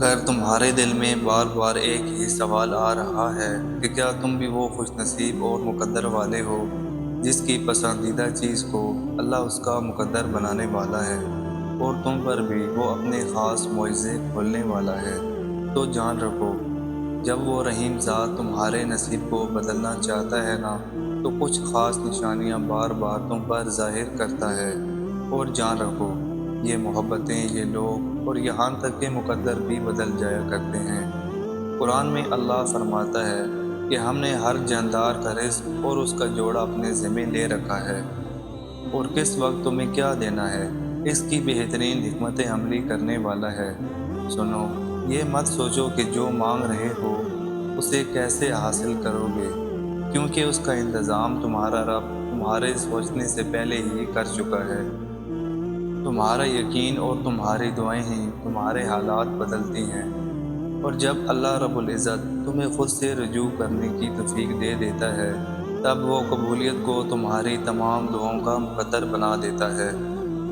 اگر تمہارے دل میں بار بار ایک ہی سوال آ رہا ہے کہ کیا تم بھی وہ خوش نصیب اور مقدر والے ہو جس کی پسندیدہ چیز کو اللہ اس کا مقدر بنانے والا ہے اور تم پر بھی وہ اپنے خاص معجزے کھولنے والا ہے، تو جان رکھو، جب وہ رحیم ذات تمہارے نصیب کو بدلنا چاہتا ہے نا، تو کچھ خاص نشانیاں بار بار تم پر ظاہر کرتا ہے۔ اور جان رکھو، یہ محبتیں، یہ لوگ اور یہاں تک کہ مقدر بھی بدل جایا کرتے ہیں۔ قرآن میں اللہ فرماتا ہے کہ ہم نے ہر جاندار کا رزق اور اس کا جوڑا اپنے ذمہ لے رکھا ہے، اور کس وقت تمہیں کیا دینا ہے اس کی بہترین حکمت عملی کرنے والا ہے۔ سنو، یہ مت سوچو کہ جو مانگ رہے ہو اسے کیسے حاصل کرو گے، کیونکہ اس کا انتظام تمہارا رب تمہارے سوچنے سے پہلے ہی کر چکا ہے۔ تمہارا یقین اور تمہاری دعائیں ہی تمہارے حالات بدلتی ہیں، اور جب اللہ رب العزت تمہیں خود سے رجوع کرنے کی توفیق دے دیتا ہے، تب وہ قبولیت کو تمہاری تمام دعاؤں کا مقدر بنا دیتا ہے۔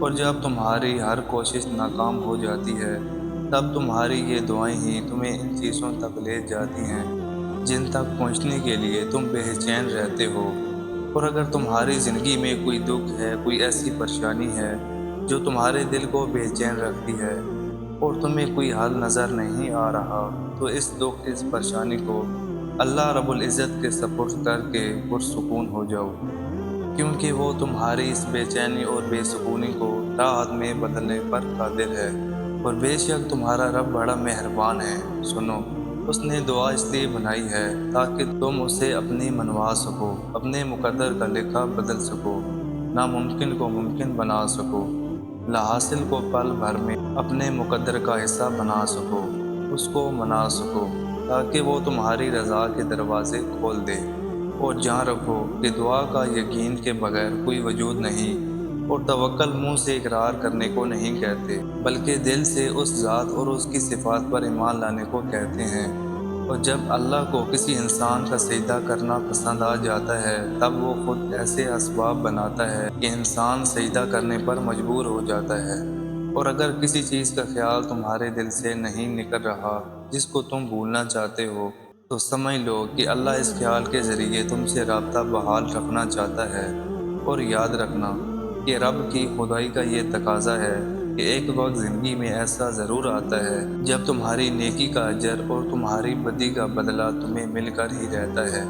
اور جب تمہاری ہر کوشش ناکام ہو جاتی ہے، تب تمہاری یہ دعائیں ہی تمہیں ان چیزوں تک لے جاتی ہیں جن تک پہنچنے کے لیے تم بے چین رہتے ہو۔ اور اگر تمہاری زندگی میں کوئی دکھ ہے، کوئی ایسی پریشانی ہے جو تمہارے دل کو بے چین رکھتی ہے، اور تمہیں کوئی حل نظر نہیں آ رہا، تو اس دکھ، اس پریشانی کو اللہ رب العزت کے سپرد کر کے پرسکون ہو جاؤ، کیونکہ وہ تمہاری اس بے چینی اور بے سکونی کو راحت میں بدلنے پر قادر ہے۔ اور بے شک تمہارا رب بڑا مہربان ہے۔ سنو، اس نے دعا اس لیے بنائی ہے تاکہ تم اسے اپنی منوا سکو، اپنے مقدر کا لکھا بدل سکو، ناممکن کو ممکن بنا سکو، لاحاصل کو پل بھر میں اپنے مقدر کا حصہ بنا سکو، اس کو منا سکو، تاکہ وہ تمہاری رضا کے دروازے کھول دے۔ اور جان رکھو کہ دعا کا یقین کے بغیر کوئی وجود نہیں، اور توکل منہ سے اقرار کرنے کو نہیں کہتے، بلکہ دل سے اس ذات اور اس کی صفات پر ایمان لانے کو کہتے ہیں۔ اور جب اللہ کو کسی انسان کا سجدہ کرنا پسند آ جاتا ہے، تب وہ خود ایسے اسباب بناتا ہے کہ انسان سجدہ کرنے پر مجبور ہو جاتا ہے۔ اور اگر کسی چیز کا خیال تمہارے دل سے نہیں نکل رہا جس کو تم بھولنا چاہتے ہو، تو سمجھ لو کہ اللہ اس خیال کے ذریعے تم سے رابطہ بحال رکھنا چاہتا ہے۔ اور یاد رکھنا کہ رب کی خدائی کا یہ تقاضا ہے کہ ایک وقت زندگی میں ایسا ضرور آتا ہے جب تمہاری نیکی کا اجر اور تمہاری بدی کا بدلہ تمہیں مل کر ہی رہتا ہے،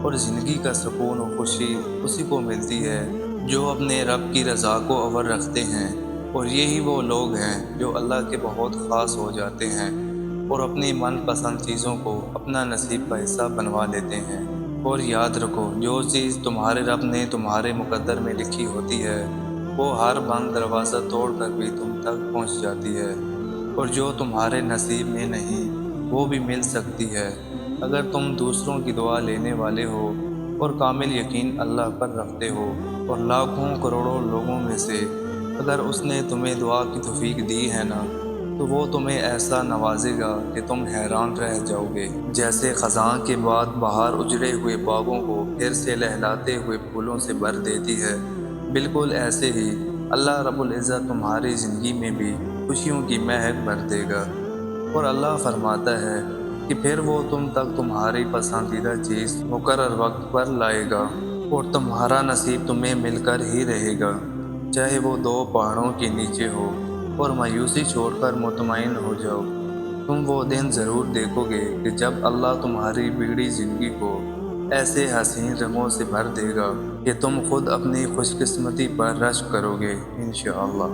اور زندگی کا سکون و خوشی اسی کو ملتی ہے جو اپنے رب کی رضا کو اول رکھتے ہیں۔ اور یہی وہ لوگ ہیں جو اللہ کے بہت خاص ہو جاتے ہیں اور اپنی من پسند چیزوں کو اپنا نصیب کا حصہ بنوا لیتے ہیں۔ اور یاد رکھو، جو چیز تمہارے رب نے تمہارے مقدر میں لکھی ہوتی ہے، وہ ہر بند دروازہ توڑ کر بھی تم تک پہنچ جاتی ہے، اور جو تمہارے نصیب میں نہیں وہ بھی مل سکتی ہے اگر تم دوسروں کی دعا لینے والے ہو اور کامل یقین اللہ پر رکھتے ہو۔ اور لاکھوں کروڑوں لوگوں میں سے اگر اس نے تمہیں دعا کی توفیق دی ہے نا، تو وہ تمہیں ایسا نوازے گا کہ تم حیران رہ جاؤ گے۔ جیسے خزاں کے بعد بہار اجڑے ہوئے باغوں کو پھر سے لہلاتے ہوئے پھولوں سے بھر دیتی ہے، بالکل ایسے ہی اللہ رب العزت تمہاری زندگی میں بھی خوشیوں کی مہک بھر دے گا۔ اور اللہ فرماتا ہے کہ پھر وہ تم تک تمہاری پسندیدہ چیز مقرر وقت پر لائے گا، اور تمہارا نصیب تمہیں مل کر ہی رہے گا، چاہے وہ دو پہاڑوں کے نیچے ہو۔ اور مایوسی چھوڑ کر مطمئن ہو جاؤ، تم وہ دن ضرور دیکھو گے کہ جب اللہ تمہاری بگڑی زندگی کو ایسے حسین رنگوں سے بھر دے گا کہ تم خود اپنی خوش قسمتی پر رشک کرو گے، انشاءاللہ۔